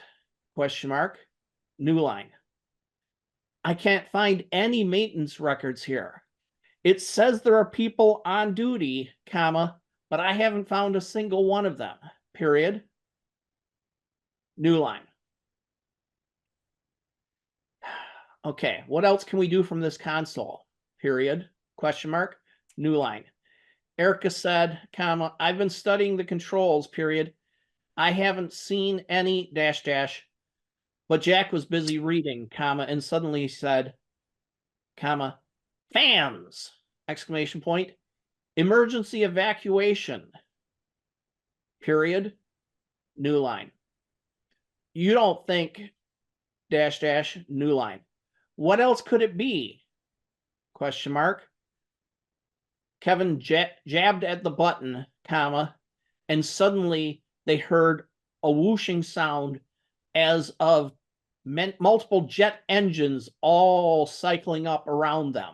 Question mark. New line. I can't find any maintenance records here. It says there are people on duty, comma, but I haven't found a single one of them, period. New line. Okay, what else can we do from this console? Period. Question mark. New line. Erica said, comma, I've been studying the controls, period. I haven't seen any dash dash, but Jack was busy reading, comma, and suddenly he said, comma, fans, exclamation point, emergency evacuation, period. New line. You don't think dash dash, new line. What else could it be? Question mark. Kevin jabbed at the button, comma, and suddenly they heard a whooshing sound as of multiple jet engines all cycling up around them,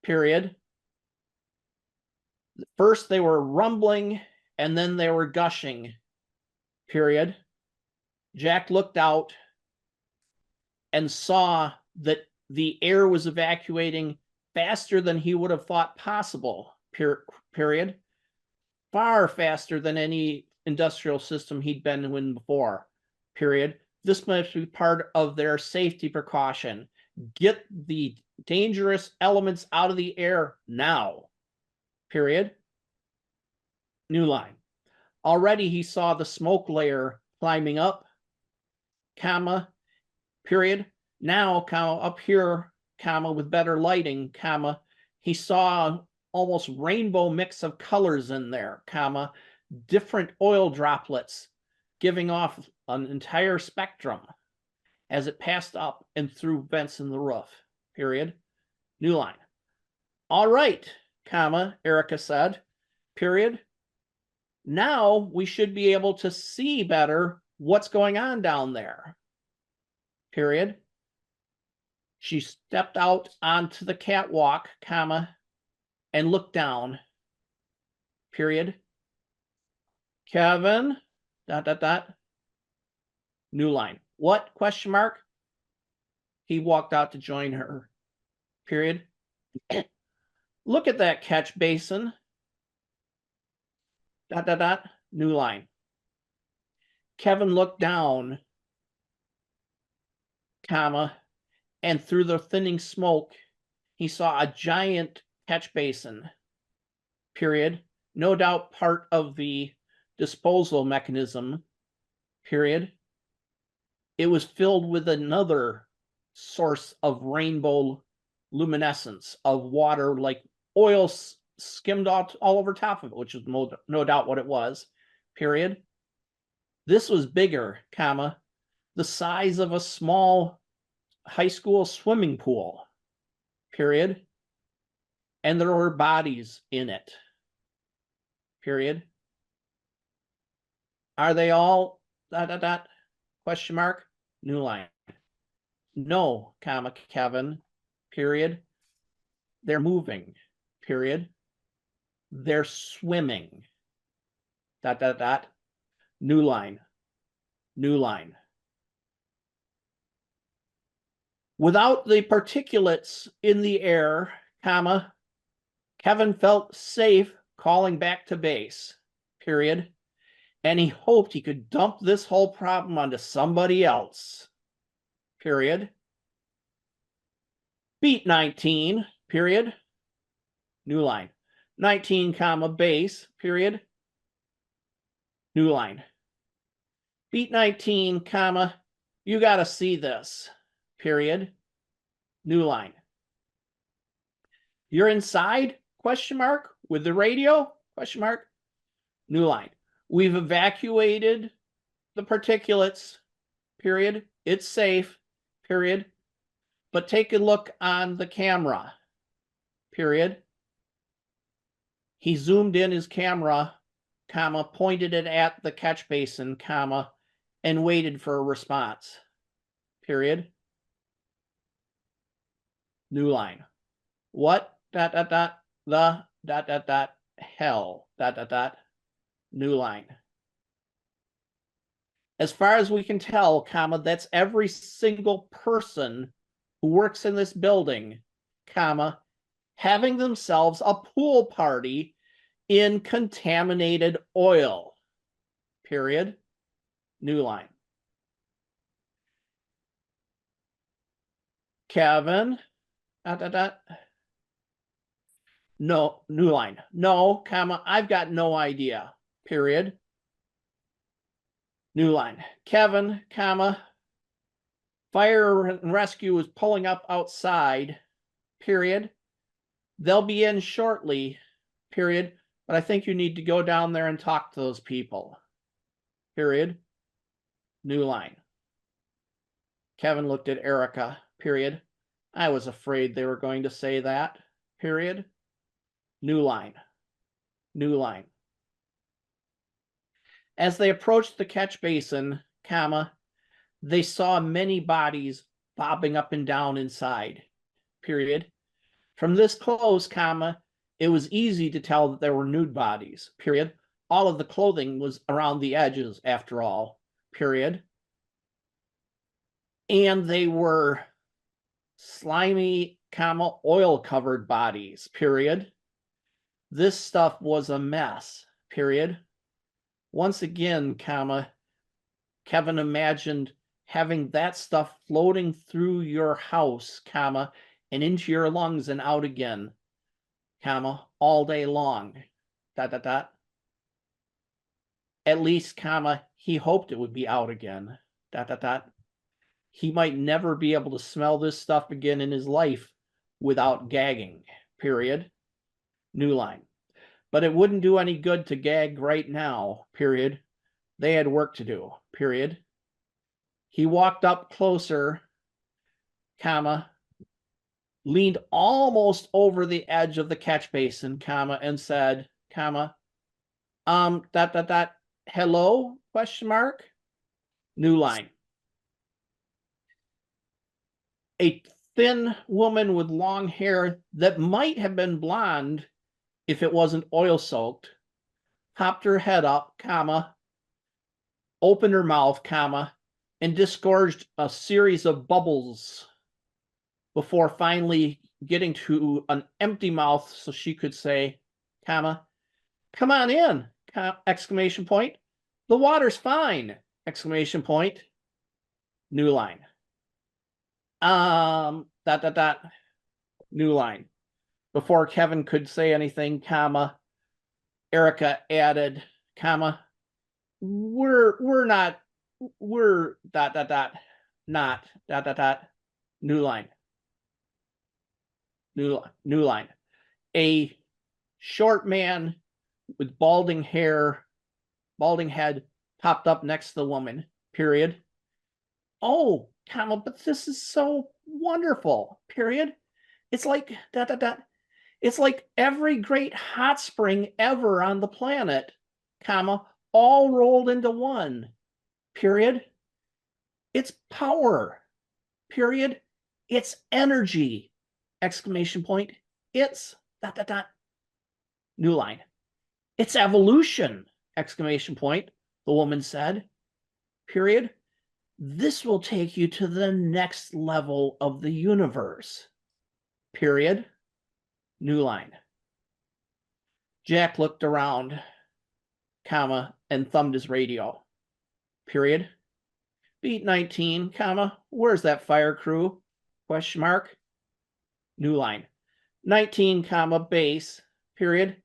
period. First they were rumbling and then they were gushing, period. Jack looked out and saw that the air was evacuating faster than he would have thought possible, period. Far faster than any industrial system he'd been in before, period. This must be part of their safety precaution. Get the dangerous elements out of the air now, period. New line. Already he saw the smoke layer climbing up, comma, period. Now, comma, up here, comma, with better lighting, comma, he saw almost rainbow mix of colors in there, comma, different oil droplets giving off an entire spectrum as it passed up and through vents in the roof, period. New line. All right, comma, Erica said, period. Now we should be able to see better what's going on down there, period. She stepped out onto the catwalk, comma, and looked down, period. Kevin, ... New line. What? Question mark. He walked out to join her, period. Look at that catch basin, ... New line. Kevin looked down, comma, and through the thinning smoke, he saw a giant catch basin, period. No doubt part of the disposal mechanism, period. It was filled with another source of rainbow luminescence of water, like oil skimmed all over top of it, which is no doubt what it was, period. This was bigger, comma, the size of a small high school swimming pool, period. And there were bodies in it, period. Are they all ... question mark. New line. No, comma, Kevin, period. They're moving, period. They're swimming, ... New line. New line. Without the particulates in the air, comma, Kevin felt safe calling back to base, period. And he hoped he could dump this whole problem onto somebody else, period. Beat 19, period. New line. 19, comma, base, period. New line. Beat 19, comma, you got to see this, period. New line. You're inside, question mark, with the radio, question mark. New line. We've evacuated the particulates, period. It's safe, period. But take a look on the camera, period. He zoomed in his camera, comma, pointed it at the catch basin, comma, and waited for a response, period. New line. What? The hell, new line. As far as we can tell, comma, that's every single person who works in this building, comma, having themselves a pool party in contaminated oil, period, new line. Kevin, no, new line. No, comma, I've got no idea, period. New line. Kevin, comma, fire and rescue is pulling up outside, period. They'll be in shortly, period. But I think you need to go down there and talk to those people, period. New line. Kevin looked at Erica, period. I was afraid they were going to say that, period. New line. New line. As they approached the catch basin, comma, they saw many bodies bobbing up and down inside, period. From this close, comma, it was easy to tell that there were nude bodies, period. All of the clothing was around the edges, after all, period. And they were slimy, comma, oil-covered bodies, period. This stuff was a mess, period. Once again, comma, Kevin imagined having that stuff floating through your house, comma, and into your lungs and out again, comma, all day long, At least, comma, he hoped it would be out again, He might never be able to smell this stuff again in his life without gagging, period. New line. But it wouldn't do any good to gag right now, period. They had work to do, period. He walked up closer, comma, leaned almost over the edge of the catch basin, comma, and said, comma, hello, question mark, new line. A thin woman with long hair that might have been blonde if it wasn't oil-soaked, popped her head up, comma, opened her mouth, comma, and disgorged a series of bubbles before finally getting to an empty mouth so she could say, comma, come on in, exclamation point. The water's fine, exclamation point. New line. New line. Before Kevin could say anything, comma, Erica added, comma, we're not, not, new line. New line. A short man with balding hair, balding head, popped up next to the woman, period. Oh, comma, but this is so wonderful, period. It's like, It's like every great hot spring ever on the planet, comma, all rolled into one, period. It's power, period. It's energy, exclamation point. It's, new line. It's evolution, exclamation point, the woman said, period. This will take you to the next level of the universe, period. New line. Jack looked around, comma, and thumbed his radio, period. Beat 19, comma, where's that fire crew, question mark. New line. 19, comma, base, period.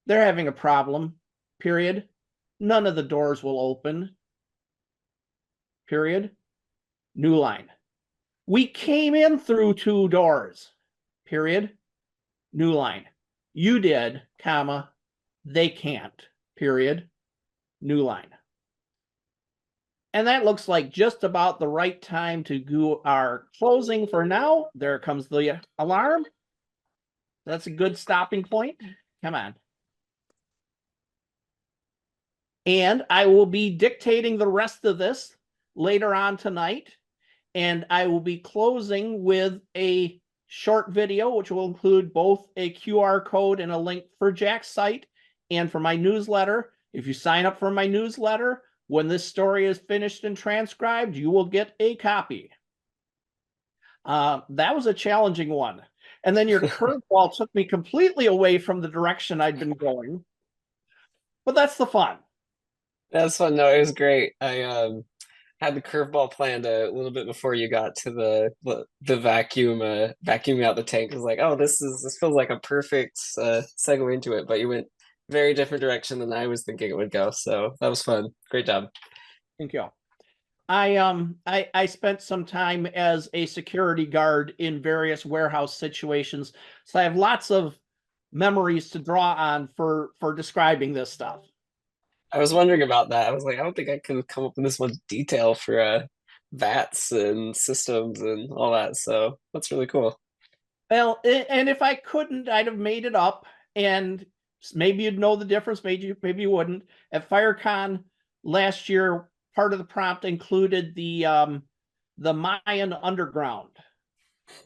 They're having a problem, period. None of the doors will open, period. New line. We came in through 2 doors, period. New line. You did, comma, they can't, period. New line. And that looks like just about the right time to do our closing for now. There comes the alarm. That's a good stopping point. Come on. And I will be dictating the rest of this later on tonight. And I will be closing with a short video, which will include both a QR code and a link for Jack's site and for my newsletter. If you sign up for my newsletter, when this story is finished and transcribed, you will get a copy. That was a challenging one. And then your curveball took me completely away from the direction I'd been going. But that's the fun. That's fun. No, it was great. I had the curveball planned a little bit before you got to the vacuum vacuuming out the tank. I was like, oh, this feels like a perfect segue into it. But you went very different direction than I was thinking it would go. So that was fun. Great job. Thank you. I spent some time as a security guard in various warehouse situations, so I have lots of memories to draw on for describing this stuff. I was wondering about that. I was like, I don't think I could come up with this much detail for VATs and systems and all that. So that's really cool. Well, and if I couldn't, I'd have made it up, and maybe you'd know the difference. Maybe you wouldn't. At FireCon last year, part of the prompt included the Mayan underground.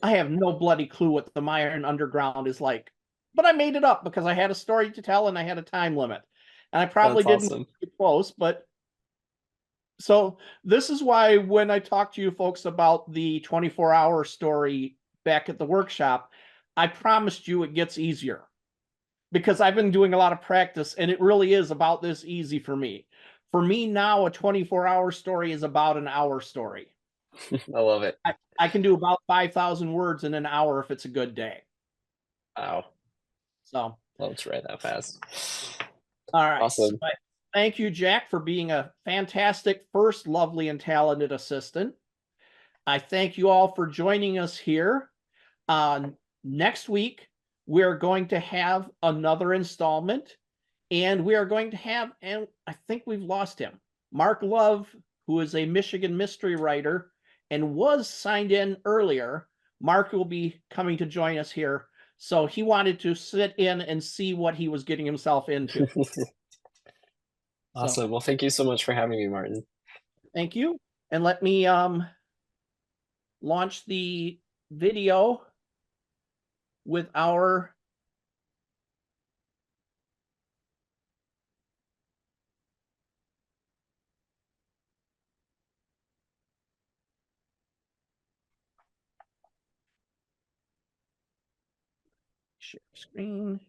I have no bloody clue what the Mayan underground is like, but I made it up because I had a story to tell and I had a time limit, and I probably That's didn't awesome. get close. But so this is why when I talk to you folks about the 24-hour story back at the workshop, I promised you it gets easier because I've been doing a lot of practice and it really is about this easy for me. For me now, a 24-hour story is about an hour story. I love it. I can do about 5,000 words in an hour if it's a good day. Wow. So, Well, let's write that fast. all right. So Awesome. thank you, Jack, for being a fantastic first, lovely, and talented assistant. I thank you all for joining us here. Next week, we're going to have another installment, and we are going to have, and I think we've lost him, Mark Love, who is a Michigan mystery writer and was signed in earlier. Mark will be coming to join us here. So he wanted to sit in and see what he was getting himself into. So Awesome. Well, thank you so much for having me, Martin. thank you. And let me launch the video with our share screen.